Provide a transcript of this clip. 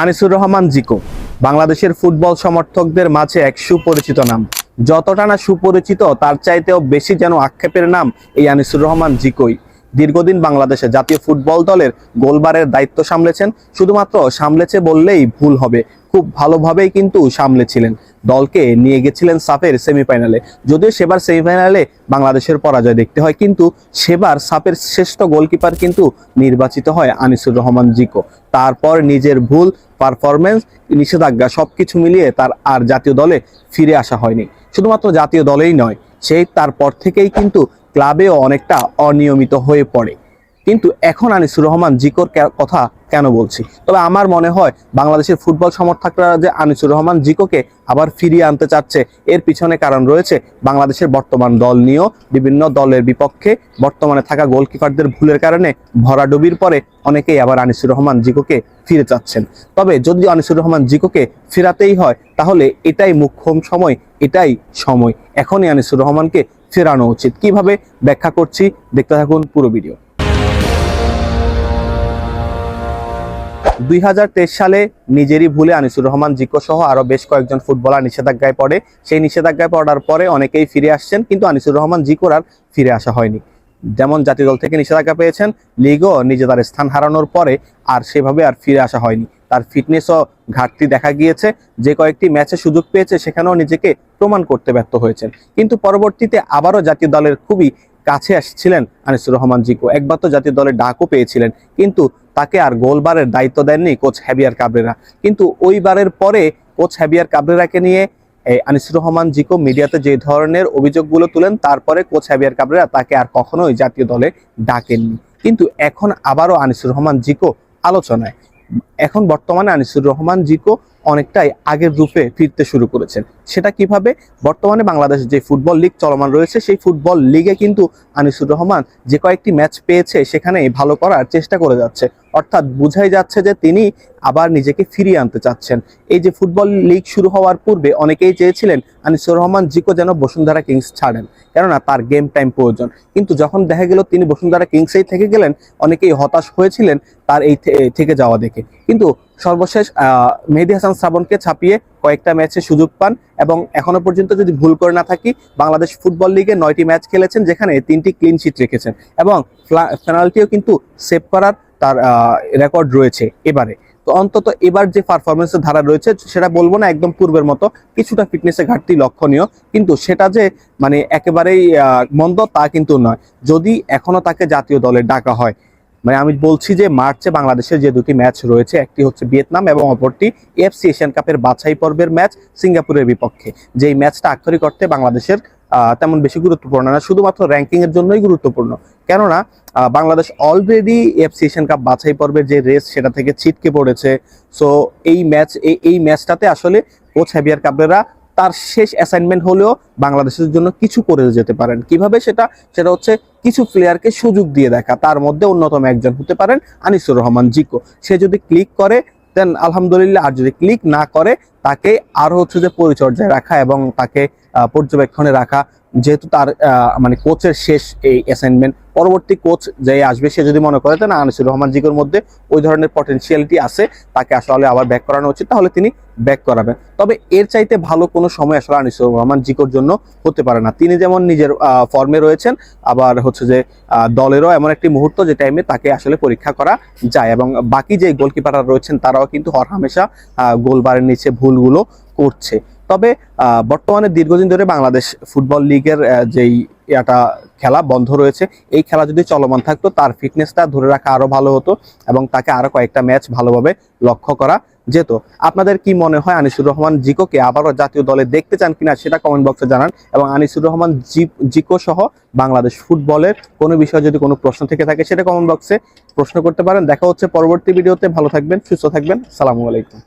আনিসুর রহমান জিকো বাংলাদেশের ফুটবল সমর্থকদের মাঝে এক সুপরিচিত নাম। যতটা না সুপরিচিত তার চাইতেও বেশি যেন আক্ষেপের নাম এই আনিসুর রহমান জিকোই। দীর্ঘদিন বাংলাদেশে জাতীয় ফুটবল দলের গোলবারের দায়িত্ব সামলেছেন। শুধুমাত্র সামলেছে বললেই ভুল হবে, খুব ভালোভাবেই কিন্তু সামলেছিলেন। দলকে নিয়ে গেছিলেন সাফের সেমিফাইনালে। যদিও সেবার সেমিফাইনালে বাংলাদেশের পরাজয় দেখতে হয়, কিন্তু সেবার সাফের শ্রেষ্ঠ গোলকিপার কিন্তু নির্বাচিত হয় আনিসুর রহমান জিকো। তারপর নিজের ভুল, পারফরমেন্স, নিষেধাজ্ঞা সবকিছু মিলিয়ে তার আর জাতীয় দলে ফিরে আসা হয়নি। শুধুমাত্র জাতীয় দলেই নয়, সেই তারপর থেকেই কিন্তু ক্লাবেও অনেকটা অনিয়মিত হয়ে পড়ে। কিন্তু এখন আনিসুর রহমান জিকোর কথা কেন বলছি? তবে আমার মনে হয় বাংলাদেশের ফুটবল সমর্থকরা যে আনিসুর রহমান জিকোকে আবার ফিরিয়ে আনতে চাচ্ছে, এর পিছনে কারণ রয়েছে বাংলাদেশের বর্তমান দল নিয়েও বিভিন্ন দলের বিপক্ষে বর্তমানে থাকা গোলকিপারদের ভুলের কারণে ভরাডুবির পরে অনেকেই আবার আনিসুর রহমান জিকোকে ফিরে চাচ্ছেন। তবে যদি আনিসুর রহমান জিকোকে ফেরাতেই হয় তাহলে এটাই মুখ্যম সময়, এটাই সময়। এখনই আনিসুর রহমানকে ফেরানো উচিত। কিভাবে ব্যাখ্যা করছি, দেখতে থাকুন পুরো ভিডিও। 2023 সালে নিজেরই ভুলে আনিসুর রহমান জিকো সহ আরো বেশ কয়েকজন ফুটবলার নিষেধাজ্ঞায় পড়ে। সেই নিষেধাজ্ঞায় পড়ার পরে অনেকেই ফিরে আসছেন, কিন্তু আনিসুর রহমান জিকোর আর ফিরে আসা হয়নি। যেমন জাতীয় দল থেকে নিষেধাজ্ঞা পেয়েছেন, লিগও নিজে তার স্থান হারানোর পরে আর সেভাবে আর ফিরে আসা হয়নি। তার ফিটনেসও ঘাটতি দেখা গিয়েছে। যে কয়েকটি ম্যাচে সুযোগ পেয়েছে সেখানেও নিজেকে প্রমাণ করতে ব্যর্থ হয়েছেন। কিন্তু পরবর্তীতে আবারও জাতীয় দলের খুবই কাছে আসছিলেন আনিসুর রহমান জিকো। একবার তো জাতীয় দলের ডাকও পেয়েছিলেন, কিন্তু তাকে আর গোলবারের দায়িত্ব দেননি কোচ হ্যাভিয়ার কাবরেরা। কিন্তু ওইবারের পরে কোচ হ্যাভিয়ার কাবরেরাকে নিয়ে আনিসুর রহমান জিকো মিডিয়াতে যে ধরনের অভিযোগগুলো তুলেন, তারপরে কোচ হ্যাভিয়ার কাবরেরা তাকে আর কখনোই জাতীয় দলে ডাকেননি। কিন্তু এখন আবারও আনিসুর রহমান জিকো আলোচনায়। এখন বর্তমানে আনিসুর রহমান জিকো অনেকটাই আগের রূপে ফিরতে শুরু করেছেন। সেটা কিভাবে? বর্তমানে বাংলাদেশে যে ফুটবল লিগ চলমান রয়েছে, সেই ফুটবল লিগে কিন্তু আনিসুর রহমান যে কয়েকটি ম্যাচ পেয়েছে সেখানে ভালো করার চেষ্টা করে যাচ্ছে। অর্থাৎ বুঝাই যাচ্ছে যে তিনি আবার নিজেকে ফিরিয়ে আনতে চাচ্ছেন। এই যে ফুটবল লিগ শুরু হওয়ার পূর্বে অনেকেই চেয়েছিলেন আনিসুর রহমান জিকো যেন বসুন্ধরা কিংস ছাড়েন, কেননা তার গেম টাইম প্রয়োজন। কিন্তু যখন দেখা গেল তিনি বসুন্ধরা কিংসেই থেকে গেলেন, অনেকেই হতাশ হয়েছিলেন তার এই থেকে যাওয়া দেখে। কিন্তু সর্বশেষ মেহেদী হাসান শ্রাবণকে ছাপিয়ে কয়েকটা ম্যাচে সুযোগ পান এবং এখনো পর্যন্ত যদি ভুল করে না থাকি বাংলাদেশ ফুটবল লিগে 9টি ম্যাচ খেলেছেন, যেখানে 3টি ক্লিন শিট রেখেছেন এবং পেনাল্টিও কিন্তু সেভ করার তার রেকর্ড রয়েছে এবারে। তো অন্তত এবার যে পারফরমেন্সের ধারা রয়েছে সেটা বলবো না একদম পূর্বের মতো, কিছুটা ফিটনেসের ঘাটতি লক্ষণীয়, কিন্তু সেটা যে মানে একেবারেই মন্দ তা কিন্তু নয়। যদি এখনো তাকে জাতীয় দলে ডাকা হয়, মানে আমি বলছি যে মার্চে বাংলাদেশের যে দুটি ম্যাচ রয়েছে, একটি হচ্ছে ভিয়েতনাম এবং অপরটি এফসি এশিয়ান কাপের বাছাই পর্বের ম্যাচ সিঙ্গাপুরের বিপক্ষে। যেই ম্যাচটা আক্ষরিক অর্থে বাংলাদেশের তেমন বেশি গুরুত্বপূর্ণ না, শুধুমাত্র র্যাঙ্কিং এর জন্যই গুরুত্বপূর্ণ। কেননা Bangladesh already FC Asian cup বাছাই পর্বের যে রেস সেটা থেকে ছিটকে পড়েছে। সো এই ম্যাচটাতে আসলে কোচ হ্যাভিয়ার কাবরেরা তার শেষ অ্যাসাইনমেন্ট হলেও বাংলাদেশের জন্য কিছু করে যেতে পারেন। কিভাবে? সেটা হচ্ছে কিছু প্লেয়ারকে সুযোগ দিয়ে দেখা। তার মধ্যে অন্যতম একজন হতে পারেন আনিসুর রহমান জিকো। সে যদি ক্লিক করে দেন আলহামদুলিল্লাহ, আর যদি ক্লিক না করে তাকে আরো হচ্ছে যে পরিচর্যায় রাখা এবং তাকে পর্যবেক্ষণে রাখা। যেহেতু তার মানে কোচের শেষ এই অ্যাসাইনমেন্ট, পরবর্তী কোচ যে আসবে সে যদি মনে করে না আনিসুর রহমান জিকোর মধ্যে ওই ধরনের পটেনশিয়ালিটি আছে, তাকে আসলে আবার ব্যাক করানো উচিত, তাহলে তিনি ব্যাক করাবেন। তবে এর চাইতে ভালো কোনো সময় আসলে আনিসুর রহমান জিকোর জন্য হতে পারে না। তিনি যেমন নিজের ফর্মে রয়েছেন, আবার হচ্ছে যে দলেরও এমন একটি মুহূর্ত যে টাইমে তাকে আসলে পরীক্ষা করা যায়। এবং বাকি যে গোলকিপাররা রয়েছেন তারাও কিন্তু হরহামেশা গোলবারের নিচে ভুলগুলো করছে। তবে বর্তমানে দীর্ঘদিন ধরে বাংলাদেশ ফুটবল লিগের যেই খেলা বন্ধ রয়েছে, এই খেলা যদি চলমান থাকতো তার ফিটনেসটা ধরে রাখা আরো ভালো হতো এবং তাকে আরো কয়েকটা ম্যাচ ভালোভাবে লক্ষ্য করা যেত। আপনাদের কি মনে হয় আনিসুর রহমান জিকোকে আবারও জাতীয় দলে দেখতে চান কিনা সেটা কমেন্ট বক্সে জানান। এবং আনিসুর রহমান জিকো সহ বাংলাদেশ ফুটবলের কোনো বিষয়ে যদি কোনো প্রশ্ন থেকে থাকে সেটা কমেন্ট বক্সে প্রশ্ন করতে পারেন। দেখা হচ্ছে পরবর্তী ভিডিওতে। ভালো থাকবেন, সুস্থ থাকবেন, আসসালামু আলাইকুম।